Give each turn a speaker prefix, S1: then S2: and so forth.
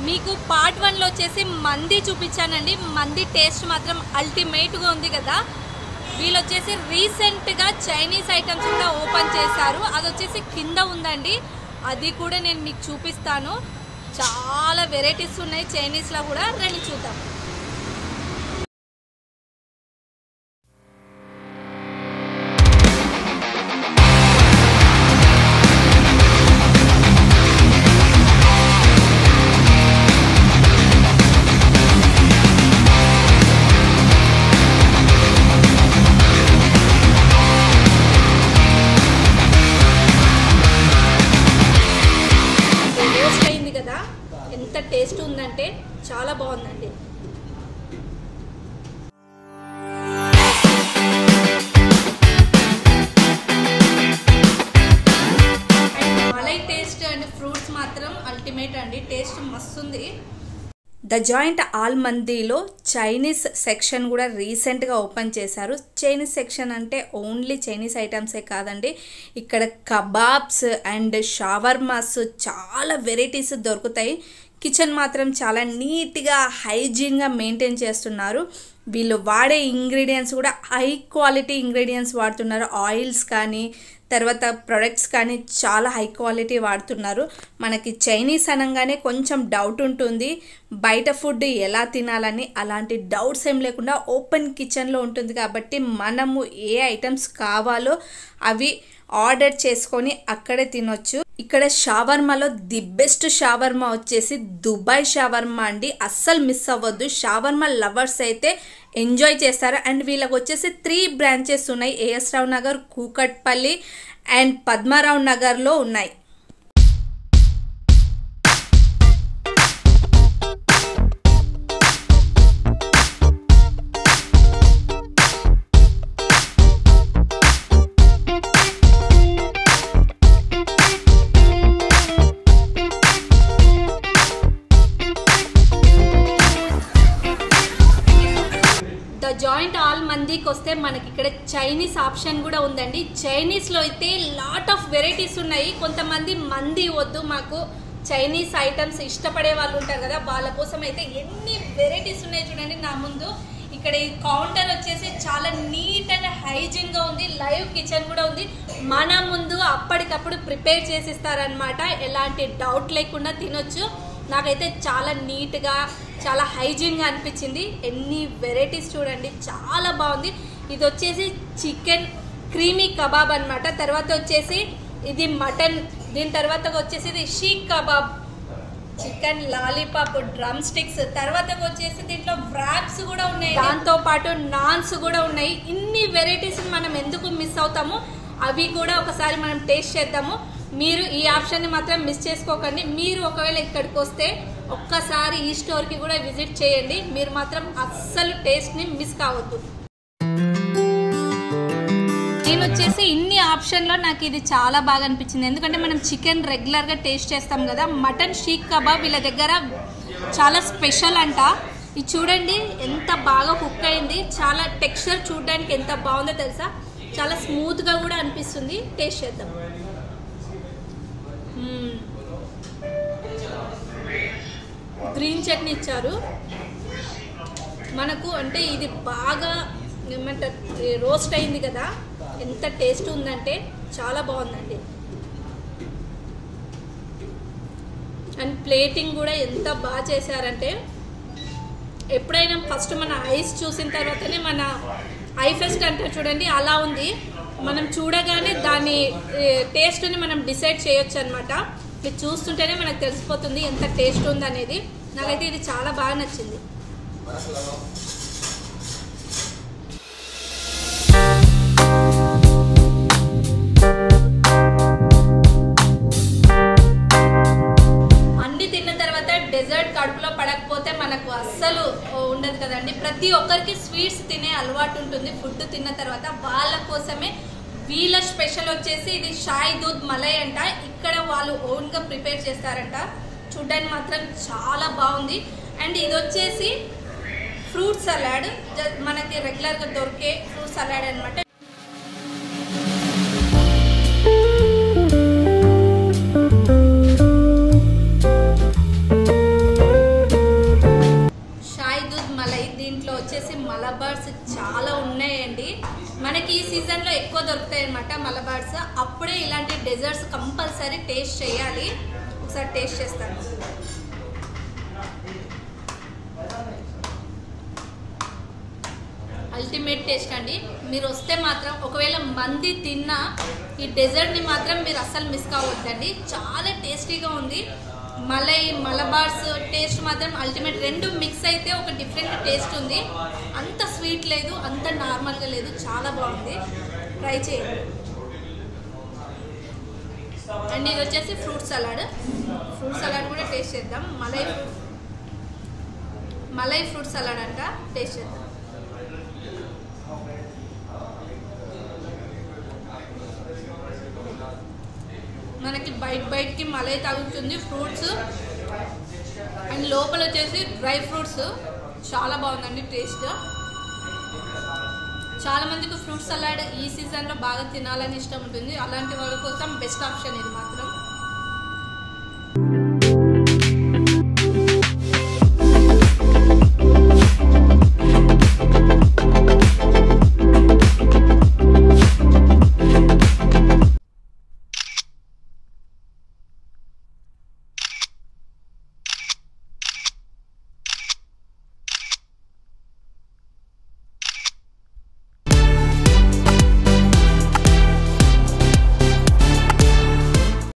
S1: మీకు పార్ట్ 1 లో వచ్చేసి మంది చూపించానండి. మంది టేస్ట్ మాత్రం అల్టిమేట్గా ఉంది కదా. వీళ్ళు వచ్చేసి రీసెంట్గా చైనీస్ ఐటమ్స్ కూడా ఓపెన్ చేశారు. అది వచ్చేసి కింద ఉందండి, అది కూడా నేను మీకు చూపిస్తాను. చాలా వెరైటీస్ ఉన్నాయి చైనీస్లో కూడా, రండి చూద్దాం. ఎంత టేస్ట్ ఉందంటే చాలా బాగుందండి. మలై టేస్ట్ అండ్ ఫ్రూట్స్ మాత్రం అల్టిమేట్ అండి, టేస్ట్ మస్తు ఉంది. ద జాయింట్ ఆల్ మందీలో చైనీస్ సెక్షన్ కూడా రీసెంట్గా ఓపెన్ చేశారు. చైనీస్ సెక్షన్ అంటే ఓన్లీ చైనీస్ ఐటమ్సే కాదండి, ఇక్కడ కబాబ్స్ అండ్ షవర్మాస్ చాలా వెరైటీస్ దొరుకుతాయి. కిచెన్ మాత్రం చాలా నీట్గా హైజీన్గా మెయింటైన్ చేస్తున్నారు. వీళ్ళు వాడే ఇంగ్రీడియంట్స్ కూడా హై క్వాలిటీ ఇంగ్రీడియంట్స్ వాడుతున్నారు. ఆయిల్స్ కానీ తర్వాత ప్రొడక్ట్స్ కానీ చాలా హై క్వాలిటీ వాడుతున్నారు. మనకి చైనీస్ అనగానే కొంచెం డౌట్ ఉంటుంది, బయట ఫుడ్ ఎలా తినాలని. అలాంటి డౌట్స్ ఏం లేకుండా ఓపెన్ కిచెన్లో ఉంటుంది కాబట్టి మనము ఏ ఐటమ్స్ కావాలో అవి ఆర్డర్ చేసుకొని అక్కడే తినొచ్చు. ఇక్కడ షవర్మాలో ది బెస్ట్ షవర్మా వచ్చేసి దుబాయ్ షవర్మా అండి, అస్సలు మిస్ అవ్వద్దు. షవర్మా లవర్స్ అయితే ఎంజాయ్ చేస్తారు. అండ్ వీళ్ళకి వచ్చేసి 3 బ్రాంచెస్ ఉన్నాయి, ఏఎస్ రావు నగర్, కూకట్పల్లి అండ్ పద్మారావు నగర్లో ఉన్నాయి. జాయింట్ ఆల్ మందీకి వస్తే మనకి ఇక్కడ చైనీస్ ఆప్షన్ కూడా ఉందండి. చైనీస్లో అయితే లాట్ ఆఫ్ వెరైటీస్ ఉన్నాయి. కొంతమంది మంది వద్దు మాకు చైనీస్ ఐటమ్స్ ఇష్టపడే వాళ్ళు ఉంటారు కదా, వాళ్ళ కోసం అయితే ఎన్ని వెరైటీస్ ఉన్నాయి చూడండి నా ముందు. ఇక్కడ ఈ కౌంటర్ వచ్చేసి చాలా నీట్ అండ్ హైజీన్గా ఉంది. లైవ్ కిచెన్ కూడా ఉంది, మన ముందు అప్పటికప్పుడు ప్రిపేర్ చేసిస్తారనమాట. ఎలాంటి డౌట్ లేకుండా తినొచ్చు. నాకైతే చాలా నీట్గా చాలా హైజీన్గా అనిపించింది. ఎన్ని వెరైటీస్ చూడండి, చాలా బాగుంది. ఇది వచ్చేసి చికెన్ క్రీమీ కబాబ్ అనమాట. తర్వాత వచ్చేసి ఇది మటన్, దీని తర్వాత వచ్చేసి ఇది షీక్ kebab, chicken lollipop, drum sticks, తర్వాత వచ్చేసి దీంట్లో వ్రాప్స్ కూడా ఉన్నాయి, దాంతోపాటు నాన్స్ కూడా ఉన్నాయి. ఇన్ని వెరైటీస్ మనం ఎందుకు మిస్ అవుతాము, అవి కూడా ఒకసారి మనం టేస్ట్ చేద్దాము. మీరు ఈ ఆప్షన్ని మాత్రం మిస్ చేసుకోకండి. మీరు ఒకవేళ ఇక్కడికి వస్తే ఒక్కసారి ఈ స్టోర్కి కూడా విజిట్ చేయండి, మీరు మాత్రం అస్సలు టేస్ట్ని మిస్ కావద్దు. నేను వచ్చేసి ఇన్ని ఆప్షన్లో నాకు ఇది చాలా బాగా అనిపించింది. ఎందుకంటే మనం చికెన్ రెగ్యులర్గా టేస్ట్ చేస్తాం కదా, మటన్ షీక్ కబాబ్ వీళ్ళ దగ్గర చాలా స్పెషల్ అంట. ఇది చూడండి ఎంత బాగా కుక్ అయింది, చాలా టెక్స్చర్ చూడడానికి ఎంత బాగుందో తెలుసా, చాలా స్మూత్గా కూడా అనిపిస్తుంది. టేస్ట్ చేద్దాం. గ్రీన్ చట్నీ ఇచ్చారు మనకు, అంటే ఇది బాగా ఏమంటారు రోస్ట్ అయింది కదా, ఎంత టేస్ట్ ఉందంటే చాలా బాగుందండి. అండ్ ప్లేటింగ్ కూడా ఎంత బాగా చేశారంటే, ఎప్పుడైనా ఫస్ట్ మన ఐస్ చూసిన తర్వాతనే మన ఐ ఫెస్ట్ అంటారు చూడండి, అలా ఉంది. మనం చూడగానే దాని టేస్ట్ని మనం డిసైడ్ చేయొచ్చు అనమాట. ఇది చూస్తుంటేనే మనకు తెలిసిపోతుంది ఎంత టేస్ట్ ఉందనేది. నాకైతే ఇది చాలా బాగా నచ్చింది. అన్ని తిన్న తర్వాత డెజర్ట్ కడుపులో పడకపోతే మనకు అస్సలు ఉండదు కదండి. ప్రతి ఒక్కరికి స్వీట్స్ తినే అలవాటు ఉంటుంది ఫుడ్ తిన్న తర్వాత. వాళ్ళ కోసమే వీళ్ళ స్పెషల్ వచ్చేసి ఇది షాయ్ దూద్ మలై అంట. ఇక్కడ వాళ్ళు ఓన్గా ప్రిపేర్ చేస్తారంట. చూడ్డానికి మాత్రం చాలా బాగుంది. అండ్ ఇది వచ్చేసి ఫ్రూట్ సలాడ్, మనకి రెగ్యులర్గా దొరికే ఫ్రూట్ సలాడ్ అనమాట. సీజన్లో ఎక్కువ దొరుకుతాయి అన్నమాట మలబార్స్. అప్పుడే ఇలాంటి డెజర్ట్స్ కంపల్సరీ టేస్ట్ చేయాలి. ఒకసారి టేస్ట్ చేస్తాను. అల్టిమేట్ టేస్ట్ అండి. మీరు వస్తే మాత్రం ఒకవేళ మంది తిన్నా ఈ డెజర్ట్ని మాత్రం మీరు అస్సలు మిస్ కావద్దండి. చాలా టేస్టీగా ఉంది. మలబార్స్ టేస్ట్ మాత్రం అల్టిమేట్. రెండు మిక్స్ అయితే ఒక డిఫరెంట్ టేస్ట్ ఉంది. అంత స్వీట్ లేదు, అంత నార్మల్గా లేదు, చాలా బాగుంది. ట్రై చేయండి. అండ్ ఇది వచ్చేసి ఫ్రూట్ సలాడ్. ఫ్రూట్ సలాడ్ కూడా టేస్ట్ చేద్దాం. మలై ఫ్రూట్ సలాడ్ అంట, టేస్ట్ చేద్దాం. మనకి బయటికి మలై తగులుతుంది, ఫ్రూట్స్ అండ్ లోపల వచ్చేసి డ్రై ఫ్రూట్స్. చాలా బాగుందండి టేస్ట్. చాలా మందికి ఫ్రూట్ సలాడ్ ఈ సీజన్లో బాగా తినాలని ఇష్టం ఉంటుంది. అలాంటి వాళ్ళ కోసం బెస్ట్ ఆప్షన్ ఇది మాత్రం.